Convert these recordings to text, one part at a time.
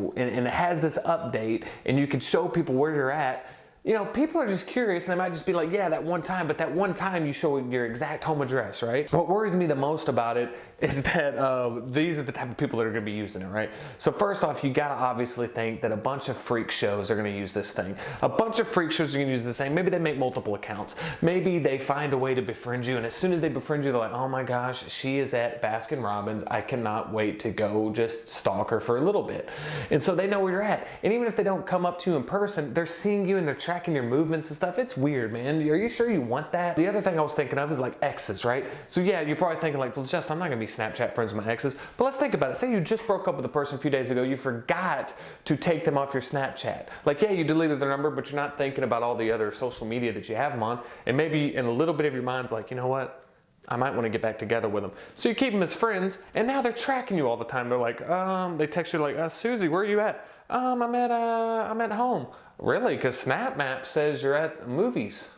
and it has this update and you can show people where you're at, you know, people are just curious and they might just be like, yeah, that one time, but that one time you show your exact home address, right? What worries me the most about it is that these are the type of people that are gonna be using it, right? So first off, you gotta obviously think that a bunch of freak shows are gonna use this thing. A bunch of freak shows are gonna use this thing. Maybe they make multiple accounts. Maybe they find a way to befriend you, and as soon as they befriend you, they're like, oh my gosh, she is at Baskin Robbins. I cannot wait to go just stalk her for a little bit. And so they know where you're at. And even if they don't come up to you in person, they're seeing you and they're tracking your movements and stuff. It's weird, man. Are you sure you want that? The other thing I was thinking of is like exes, right? So yeah, you're probably thinking like, well, Justin, I'm not gonna be Snapchat friends with my exes. But let's think about it. Say you just broke up with a person a few days ago. You forgot to take them off your Snapchat. Like, yeah, you deleted their number, but you're not thinking about all the other social media that you have them on. And maybe in a little bit of your mind's like, you know what? I might want to get back together with them. So you keep them as friends, and now they're tracking you all the time. They're like, they text you like, Susie, where are you at? I'm at home. Really? Because Snap Map says you're at movies.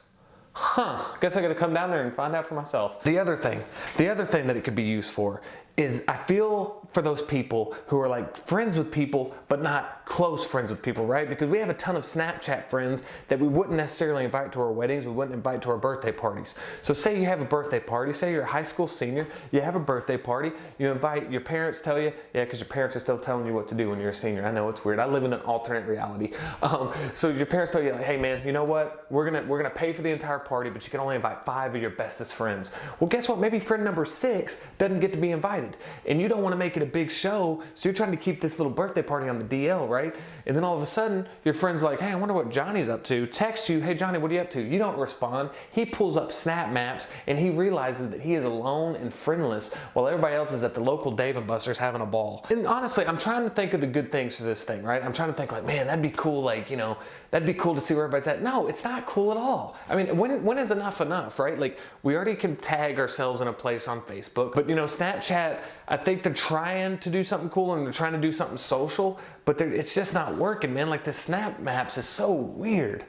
Huh, guess I gotta come down there and find out for myself. The other thing that it could be used for is, I feel for those people who are like friends with people but not close friends with people, right? Because we have a ton of Snapchat friends that we wouldn't necessarily invite to our weddings, we wouldn't invite to our birthday parties. So say you have a birthday party, say you're a high school senior, you have a birthday party, you invite, your parents tell you, yeah, because your parents are still telling you what to do when you're a senior. I know, it's weird. I live in an alternate reality. So your parents tell you, like, hey man, you know what? We're gonna pay for the entire party, but you can only invite 5 of your bestest friends. Well, guess what? Maybe friend number 6 doesn't get to be invited. And you don't want to make it a big show, so you're trying to keep this little birthday party on the DL, right? And then all of a sudden, your friend's like, hey, I wonder what Johnny's up to. Text you, hey Johnny, what are you up to? You don't respond. He pulls up Snap Maps and he realizes that he is alone and friendless while everybody else is at the local Dave & Buster's having a ball. And honestly, I'm trying to think of the good things for this thing, right? I'm trying to think like, man, that'd be cool, like, you know, that'd be cool to see where everybody's at. No, it's not cool at all. I mean, when is enough, right? Like, we already can tag ourselves in a place on Facebook, but you know, Snapchat, I think they're trying to do something cool and they're trying to do something social, but it's just not working, man. Like, the Snap Maps is so weird.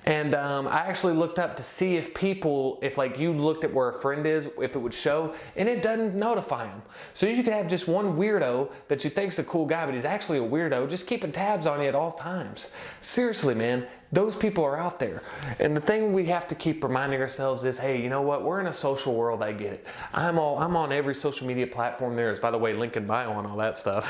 And I actually looked up to see if people, if like you looked at where a friend is, if it would show, and it doesn't notify them. So you could have just one weirdo that you think's a cool guy, but he's actually a weirdo, just keeping tabs on you at all times. Seriously, man. Those people are out there. And the thing we have to keep reminding ourselves is, hey, you know what? We're in a social world, I get it. I'm on every social media platform there is. By the way, link in bio on all that stuff.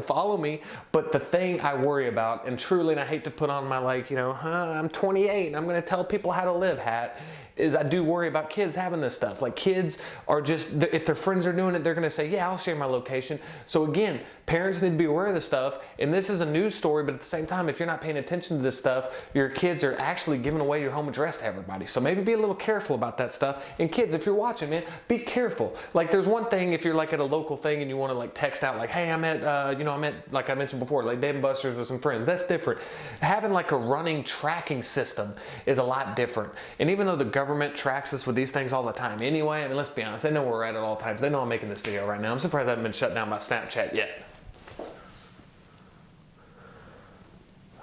Follow me. But the thing I worry about, and truly, and I hate to put on my like, you know, I'm 28 and I'm gonna tell people how to live hat, is I do worry about kids having this stuff. Like, kids are just, if their friends are doing it, they're gonna say, yeah, I'll share my location. So again, parents need to be aware of this stuff. And this is a news story, but at the same time, if you're not paying attention to this stuff, your kids are actually giving away your home address to everybody. So maybe be a little careful about that stuff. And kids, if you're watching, man, be careful. Like, there's one thing if you're like at a local thing and you wanna like text out like, hey, I'm at, like I mentioned before, like Dave & Buster's with some friends. That's different. Having like a running tracking system is a lot different. And even though the government tracks us with these things all the time anyway, I mean, let's be honest, they know where we're at all times. They know I'm making this video right now. I'm surprised I haven't been shut down by Snapchat yet.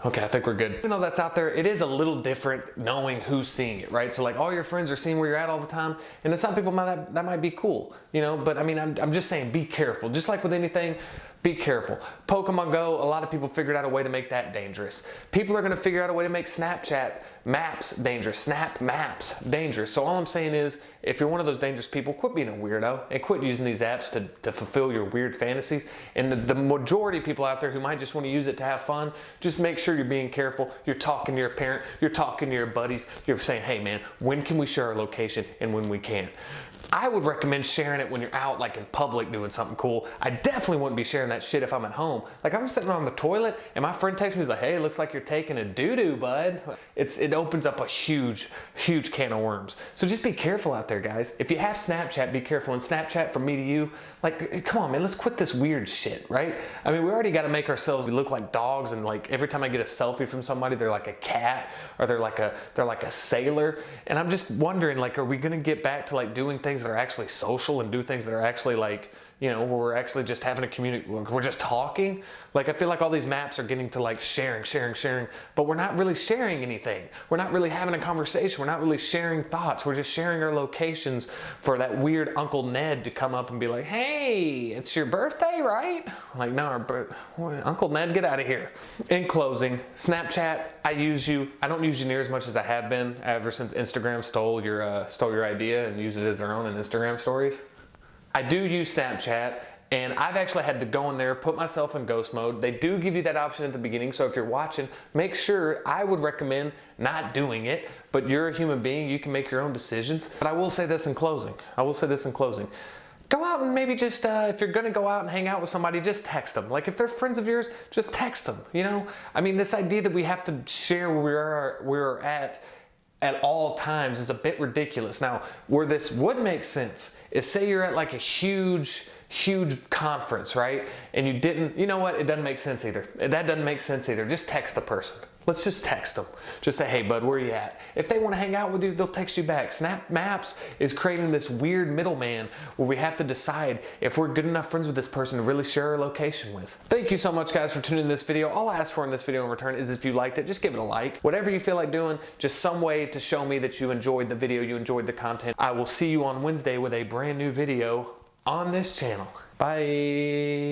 Okay, I think we're good. Even though that's out there, it is a little different knowing who's seeing it, right? So like, all your friends are seeing where you're at all the time, and to some people that might be cool, you know, but I mean, I'm just saying, be careful. Just like with anything, be careful. Pokemon Go, a lot of people figured out a way to make that dangerous. People are gonna figure out a way to make Snapchat Maps dangerous, Snap Maps dangerous. So all I'm saying is, if you're one of those dangerous people, quit being a weirdo and quit using these apps to fulfill your weird fantasies. And the majority of people out there who might just want to use it to have fun, just make sure you're being careful. You're talking to your parent, you're talking to your buddies, you're saying, hey man, when can we share our location and when we can't? I would recommend sharing it when you're out like in public doing something cool. I definitely wouldn't be sharing that shit if I'm at home. Like, I'm sitting on the toilet and my friend texts me, he's like, hey, looks like you're taking a doo-doo, bud. It opens up a huge, huge can of worms. So just be careful out there, guys. If you have Snapchat, be careful. And Snapchat, from me to you, like, come on, man, let's quit this weird shit, right? I mean, we already got to make ourselves, we look like dogs, and like every time I get a selfie from somebody, they're like a cat, or they're like a sailor. And I'm just wondering, like, are we gonna get back to like doing things that are actually social and do things that are actually like, you know, where we're actually just having a we're just talking. Like, I feel like all these maps are getting to like sharing, but we're not really sharing anything. We're not really having a conversation. We're not really sharing thoughts. We're just sharing our locations for that weird Uncle Ned to come up and be like, hey, it's your birthday, right? Like, no, Uncle Ned, get out of here. In closing, Snapchat, I use you. I don't use you near as much as I have been ever since Instagram stole your idea and used it as their own in Instagram stories. I do use Snapchat, and I've actually had to go in there, put myself in ghost mode. They do give you that option at the beginning, so if you're watching, make sure, I would recommend not doing it, but you're a human being, you can make your own decisions. But I will say this in closing. Go out and maybe just, if you're gonna go out and hang out with somebody, just text them. Like, if they're friends of yours, just text them, you know? I mean, this idea that we have to share where we're at all times is a bit ridiculous. Now, where this would make sense is, say you're at like a huge conference, right? And you didn't, you know what? It doesn't make sense either. That doesn't make sense either. Just text the person. Let's just text them. Just say, hey bud, where you at? If they want to hang out with you, they'll text you back. Snap Maps is creating this weird middleman where we have to decide if we're good enough friends with this person to really share our location with. Thank you so much, guys, for tuning in this video. All I ask for in this video in return is, if you liked it, just give it a like. Whatever you feel like doing, just some way to show me that you enjoyed the video, you enjoyed the content. I will see you on Wednesday with a brand new video on this channel. Bye.